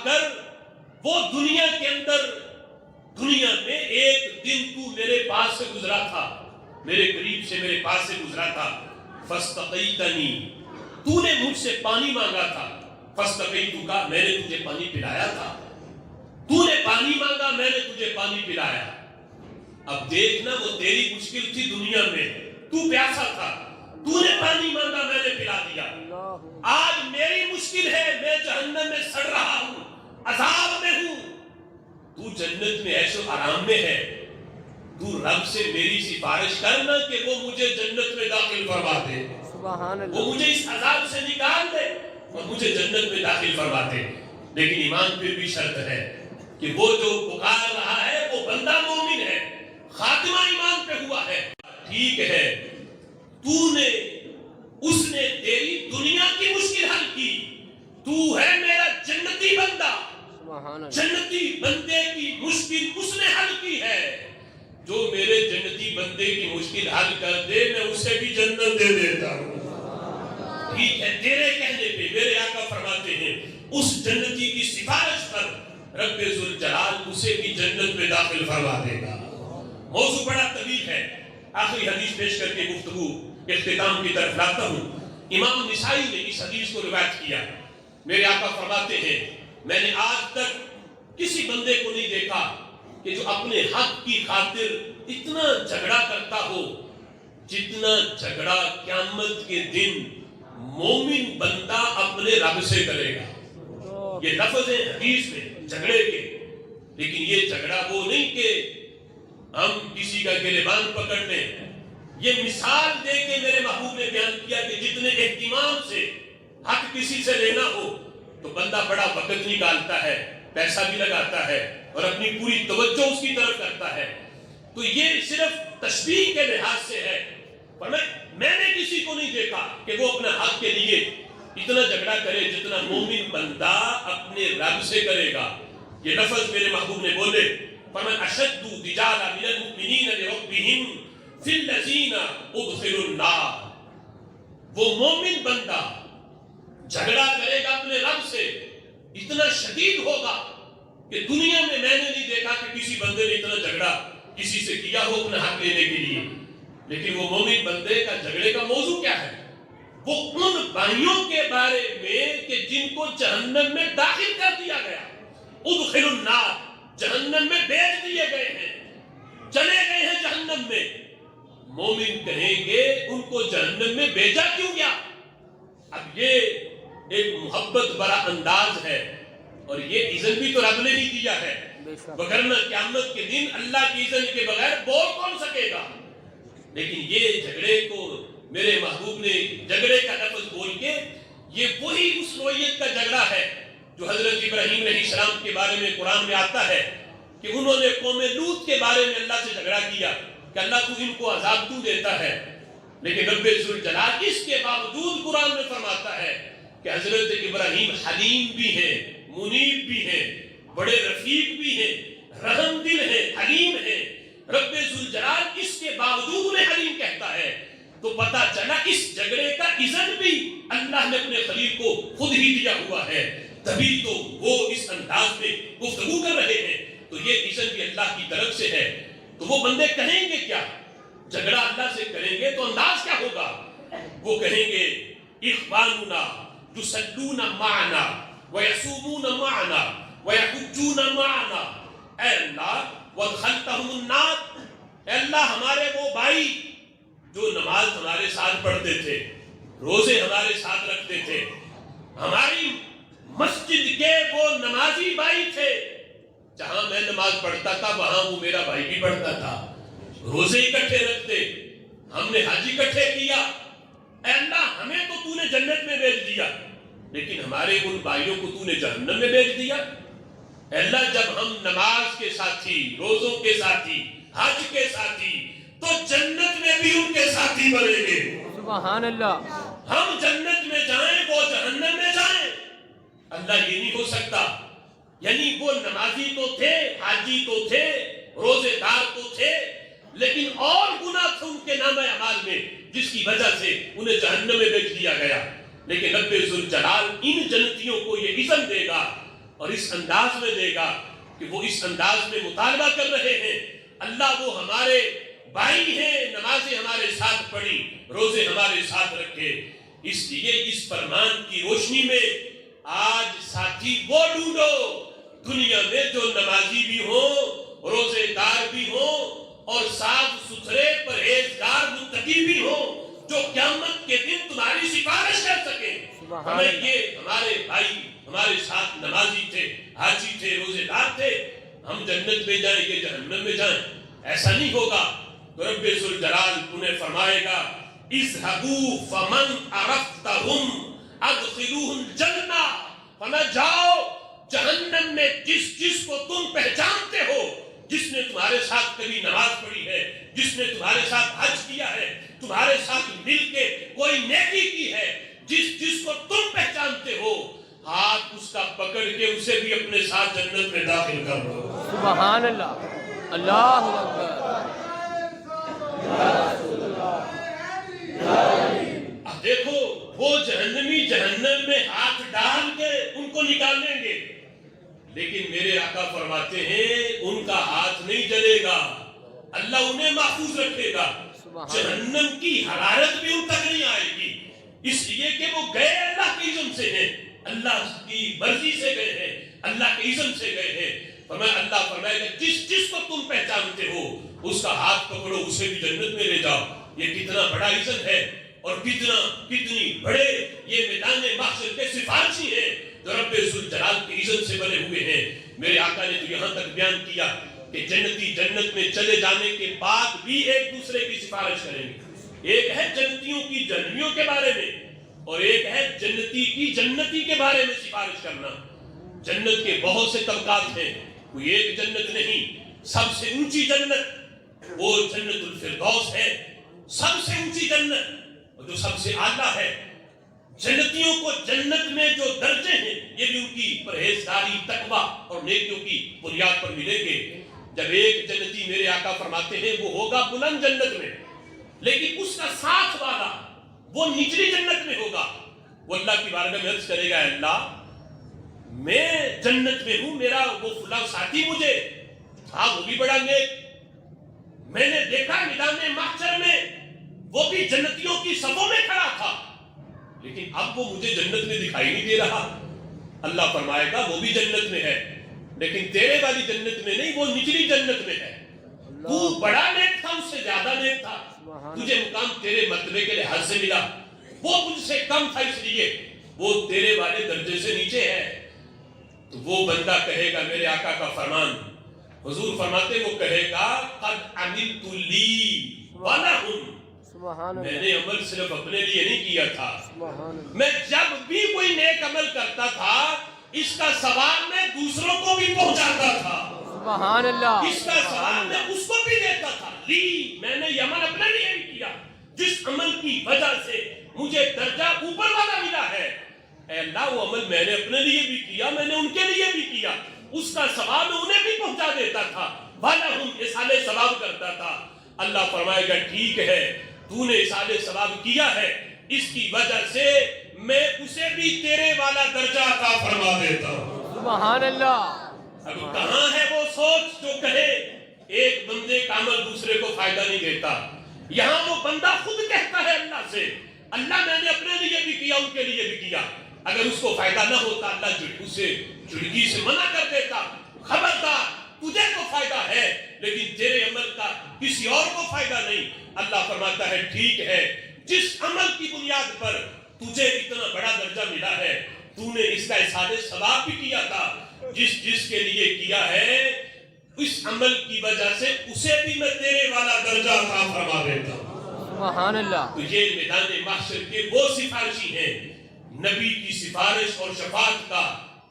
کر وہ دنیا کے اندر دنیا میں ایک دن تو میرے پاس سے گزرا تھا، میرے قریب سے میرے پاس سے گزرا تھا، فاستقیتنی، تو نے مجھ سے پانی مانگا تھا، فاستقیتک، میں نے تجھے پانی پلایا تھا، تو نے پانی مانگا میں نے تجھے پانی پلایا۔ اب دیکھنا وہ تیری مشکل تھی دنیا میں، تو پیاسا تھا، تو نے پانی مانگا میں نے پلا دیا۔ آج میری مشکل ہے، میں جہنم میں سڑ رہا ہوں، عذاب میں ہوں، تو جنت میں عیش و آرام میں ہے، تو رب سے میری سفارش کرنا کہ وہ مجھے جنت میں داخل فرما دے، وہ مجھے اس عذاب سے نکال دے اور مجھے جنت میں داخل فرما دے۔ لیکن ایمان پھر بھی شرط ہے کہ وہ جو پکار رہا ہے وہ بندہ مومن ہے، خاتمہ ایمان پہ ہوا ہے۔ ٹھیک ہے، تو نے اس نے تیری دنیا کی مشکل حل کی، تو ہے میرا جنتی بندہ، جنتی بندے کی مشکل اس نے حل کی ہے۔ جو میرے جنتی بندے کی مشکل حل کر دے میں اسے بھی جنت دے دیتا ہوں۔ ٹھیک ہے، تیرے کہنے پہ میرے آقا فرماتے ہیں اس جنتی کی سفارش پر رب ذوالجلال اسے بھی جنت میں داخل فرما دے گا۔ موضوع بڑا طویل ہے، آخری حدیث پیش کر کے گفتگو اختتام کی طرف لاتا ہوں۔ امام نسائی نے اس حدیث کو روایت کیا، میرے آقا فرماتے ہیں میں نے آج تک کسی بندے کو نہیں دیکھا کہ جو اپنے حق کی خاطر اتنا جھگڑا کرتا ہو جتنا جھگڑا قیامت کے دن مومن بندہ اپنے رب سے کرے گا۔ یہ لفظ ہے حدیث میں جھگڑے کے، لیکن یہ جھگڑا وہ نہیں کہ ہم کسی کا گریبان پکڑ لیں۔ یہ مثال دے کے میرے محبوب نے بیان کیا کہ جتنے اہتمام سے حق کسی سے لینا ہو تو بندہ بڑا وقت نکالتا ہے، پیسہ بھی لگاتا ہے اور اپنی پوری توجہ اس کی طرف کرتا ہے۔ تو یہ صرف تشبیہ کے لحاظ سے ہے، پر میں نے کسی کو نہیں دیکھا کہ وہ اپنا حق کے لیے اتنا جھگڑا کرے جتنا مومن بندہ اپنے رب سے کرے گا۔ یہ لفظ میرے محبوب نے بولے، فَمَنْ أَشَدُّ دِجَالًا مِنَ الْمُؤْمِنِينَ لِرَبِّهِمْ فِي الَّذِينَ أُدْخِلُوا النَّارَ، وہ مومن بندہ جھگڑا کرے گا اپنے رب سے اتنا شدید ہوگا کہ دنیا میں نے نہیں دیکھا کہ کسی بندے نے اتنا جھگڑا کسی سے کیا ہو اپنا حق لینے کے لیے۔ لیکن وہ مومن بندے کا جھگڑے کا موضوع کیا ہے؟ وہ ان بھائیوں کے بارے میں کہ جن کو جہنم میں داخل کر دیا گیا، ادخلوا النار، جہنم میں بیچ دیے گئے ہیں، چلے گئے ہیں جہنم میں۔ مومن کہیں گے ان کو جہنم میں بیچا کیوں گیا؟ اب یہ ایک محبت بڑا انداز ہے اور یہ اذن بھی تو رب نے ہی دیا ہے، وگرنہ قیامت کے دن اللہ کی اذن کے بغیر بول کون سکے گا؟ لیکن یہ جھگڑے کو میرے محبوب نے جھگڑے کا لفظ بول کے یہ وہی اس نوعیت کا جھگڑا ہے جو حضرت ابراہیم علیہ السلام کے بارے میں قرآن میں آتا ہے کہ انہوں نے قوم لوط کے بارے میں اللہ سے جھگڑا کیا کہ اللہ تو ان کو عذاب کیوں دیتا ہے، لیکن رب ذوالجلال اس کے باوجود قرآن میں فرماتا ہے کہ حضرت ابراہیم حلیم بھی ہیں، منیب بھی ہیں، بڑے رفیق بھی ہیں، رحم دل ہیں، حلیم ہیں۔ رب ذوالجلال اس کے باوجود انہیں حلیم کہتا ہے، تو پتا چلا اس جھگڑے کا اذن بھی اللہ نے اپنے خلیل کو خود ہی دیا ہوا ہے، تبھی تو وہ اس انداز میں گفتگو کر رہے ہیں۔ تو یہ اذن بھی اللہ کی طرف سے ہے۔ تو وہ بندے کہیں گے کیا؟ جھگڑا اللہ سے کریں گے تو انداز کیا ہوگا؟ وہ کہیں گے اخواننا یصلون معنا ویصومون معنا ویحجون معنا، اے اللہ وادخلتہم النار، اے اللہ ہمارے وہ بھائی جو نماز ہمارے ساتھ پڑھتے تھے، روزے ہمارے ساتھ رکھتے تھے، ہماری مسجد کے وہ نمازی بھائی تھے، جہاں میں نماز پڑھتا تھا وہاں وہ میرا بھائی بھی پڑھتا تھا، روزے اکٹھے رکھتے، ہم نے حج اکٹھے کیا، اے اللہ ہمیں تو تو نے جنت میں بھیج دیا لیکن ہمارے ان بھائیوں کو تو نے جہنم میں بھیج دیا۔ اے اللہ جب ہم نماز کے ساتھی، روزوں کے ساتھی، حج کے ساتھی، تو جنت میں بھی ان کے ساتھی بنیں گے۔ سبحان اللہ۔ ہم جنت میں جائیں وہ جہنم میں جائیں، اللہ یہ نہیں ہو سکتا۔ یعنی وہ نمازی تو تھے، حاجی تو تھے، روزے دار تو تھے، لیکن اور گناہ تھے ان کے نام اعمال میں جس کی وجہ سے انہیں جہنم میں بھیج دیا گیا۔ لیکن رب ذوالجلال ان جنتیوں کو یہ اذن دے گا اور اس انداز میں دے گا کہ وہ اس انداز میں مطالبہ کر رہے ہیں اللہ وہ ہمارے بھائی ہیں، نمازیں ہمارے ساتھ پڑھی، روزے ہمارے ساتھ رکھے۔ اس لیے اس فرمان کی روشنی میں آج ساتھی وہ ڈھونڈو دنیا میں جو نمازی بھی ہوں، روزے دار بھی ہوں اور صاف ستھرے پرہیزگار متقی بھی ہوں، جو قیامت کے دن تمہاری سفارش کر سکیں۔ ہمیں یہ ہمارے بھائی ہمارے ساتھ نمازی تھے، حاجی تھے، روزے دار تھے، ہم جنت میں جائیں یہ جہنم میں جائیں، ایسا نہیں ہوگا۔ تو رب ذوالجلال انہیں فرمائے گا اذهبوا فمن عرفتهم ادخلوهم الجنہ، فرمایا جاؤ جہنم میں جس کو تم پہچانتے ہو، جس نے تمہارے ساتھ کبھی نماز پڑھی ہے، جس نے تمہارے ساتھ حج کیا ہے، تمہارے ساتھ مل کے کوئی نیکی کی ہے، جس کو تم پہچانتے ہو، ہاتھ اس کا پکڑ کے اسے بھی اپنے ساتھ جنت میں داخل کر دو۔ سبحان اللہ، اللہ اکبر۔ اب دیکھو وہ جہنمی جہنم میں ہاتھ ڈال کے ان کو نکالیں گے، لیکن میرے آقا فرماتے ہیں ان کا ہاتھ نہیں جلے گا، اللہ انہیں محفوظ رکھے گا، جہنم کی حرارت بھی ان تک نہیں آئے گی، اس لیے کہ وہ گئے اللہ کے اذن سے ہیں، اللہ کی مرضی سے گئے ہیں، اللہ کے اذن سے گئے ہیں۔ اللہ فرمائے گا جس کو تم پہچانتے ہو اس کا ہاتھ پکڑو، اسے بھی جنت میں لے جاؤ۔ یہ کتنا بڑا اذن ہے اور کتنی بڑے یہ میدان محشر کے سفارشی ہیں جو رب ذوالجلال کے اذن سے بنے ہوئے ہیں۔ میرے آقا نے تو یہاں تک بیان کیا کہ جنتی جنت میں چلے جانے کے بعد بھی ایک دوسرے کی سفارش کریں گے۔ ایک ہے جنتیوں کی جہنمیوں کے بارے میں اور ایک ہے جنتی کی جنتی کے بارے میں سفارش کرنا۔ جنت کے بہت سے طبقات ہیں، کوئی ایک جنت نہیں، سب سے اونچی جنت وہ جنت الفردوس ہے، سب سے اونچی جنت اور جو سب سے اعلیٰ ہے۔ جنتیوں کو جنت میں جو درجے ہیں یہ بھی ان کی پرہیزگاری، تقویٰ اور نیکیوں کی بنیاد پر ملیں گے۔ جب ایک جنتی میرے آقا فرماتے ہیں وہ ہوگا بلند جنت میں، لیکن اس کا ساتھ والا وہ نچلی جنت میں ہوگا، وہ اللہ کی بارگاہ میں عرض کرے گا اللہ میں جنت میں ہوں، میرا وہ فلاں ساتھی مجھے تھا وہ بھی بڑا نیک، میں نے دیکھا میدان محشر میں وہ بھی جنتیوں کی صفوں میں کھڑا تھا، لیکن اب وہ مجھے جنت میں دکھائی نہیں دے رہا۔ اللہ فرمائے گا وہ بھی جنت میں ہے لیکن تیرے والی جنت میں نہیں، وہ نچلی جنت میں ہے، تو بڑا نیک تھا، اس سے زیادہ نیک تھا، تجھے مقام تیرے مرتبے کے لحاظ سے ملا، وہ مجھ سے کم تھا اس لیے وہ تیرے والے درجے سے نیچے ہے۔ تو وہ بندہ کہے گا میرے آقا کا فرمان، حضور فرماتے وہ کہے گا قد عملت لی ولہم، میں نے عمل صرف اپنے لیے نہیں کیا تھا، میں جب بھی کوئی نیک عمل کرتا تھا اس کا ثواب میں دوسروں کو بھی پہنچاتا تھا، سبحان اللہ، اس کا ثواب میں اس کو بھی دیتا تھا۔ لی میں نے یہ عمل اپنے لیے بھی کیا، جس عمل کی وجہ سے مجھے درجہ اوپر والا ملا ہے، اے اللہ وہ عمل میں نے اپنے لیے بھی کیا، میں نے ان کے لیے بھی کیا، اس کا ثواب میں انہیں بھی پہنچا دیتا تھا، وَلَهُمْ اِسَالِ ثواب کرتا تھا۔ اللہ فرمائے گا ٹھیک ہے تو نے اِسالِ ثواب کیا ہے، اس کی وجہ سے میں اسے بھی تیرے والا درجہ عطا فرما دیتا ہوں۔ سبحان اللہ۔ اب کہاں ہے وہ سوچ جو کہے ایک بندے کا عمل دوسرے کو فائدہ نہیں دیتا؟ یہاں وہ بندہ خود کہتا ہے اللہ سے اللہ میں نے اپنے لیے بھی کیا ان کے لیے بھی کیا، اگر اس کو فائدہ نہ ہوتا اللہ اسے چڑکی سے منع کر دیتا، خبردار تجھے تو فائدہ ہے لیکن تیرے عمل کا کسی اور کو فائدہ نہیں۔ اللہ فرماتا ہے ٹھیک ہے جس عمل کی بنیاد پر تجھے اتنا بڑا درجہ ملا ہے تو نے اس کا احسان ثواب بھی کیا تھا، جس کے لیے کیا ہے اس عمل کی وجہ سے اسے بھی میں تیرے والا درجہ عطا فرما دیتا ہوں۔ سبحان اللہ۔ تو یہ میدان محشر کے وہ سفارشی ہیں، نبی کی سفارش اور شفاعت کا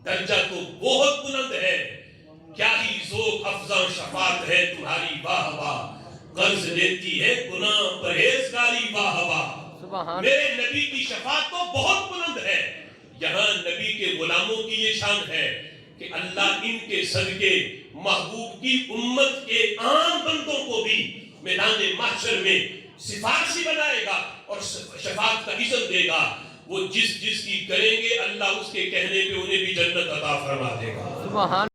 درجہ تو بہت بلند ہے، کیا ہی ذوق افزاں شفاعت ہے تمہاری واہ واہ، قرض لیتی ہے گناہ پرہیزگاری واہ واہ۔ میرے نبی کی شفاعت تو بہت بلند ہے، یہاں نبی کے غلاموں کی یہ شان ہے کہ اللہ ان کے صدقے محبوب کی امت کے عام بندوں کو بھی میدان محشر میں سفارشی بنائے گا اور شفاعت کا اذن دے گا، وہ جس کی کریں گے اللہ اس کے کہنے پہ انہیں بھی جنت عطا فرمائے گا۔ فرما دے گا. سبحان